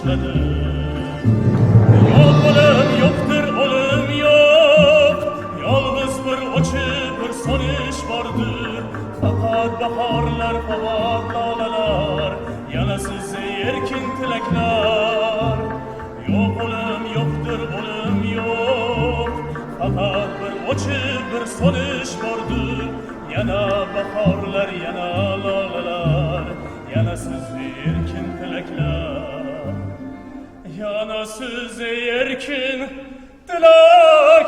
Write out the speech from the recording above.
başladı. Yok ölüm yoktur, ölüm yok. Yalnız bir açı, bir sonuç vardır. Fakat baharlar, fakat laleler, yana size erkin tilekler. Yok ölüm yoktur, ölüm yok. Fakat bir açı, bir sonuç vardır. Yana baharlar, yana laleler, yana size erkin tilekler. Yana size erkin tilekler.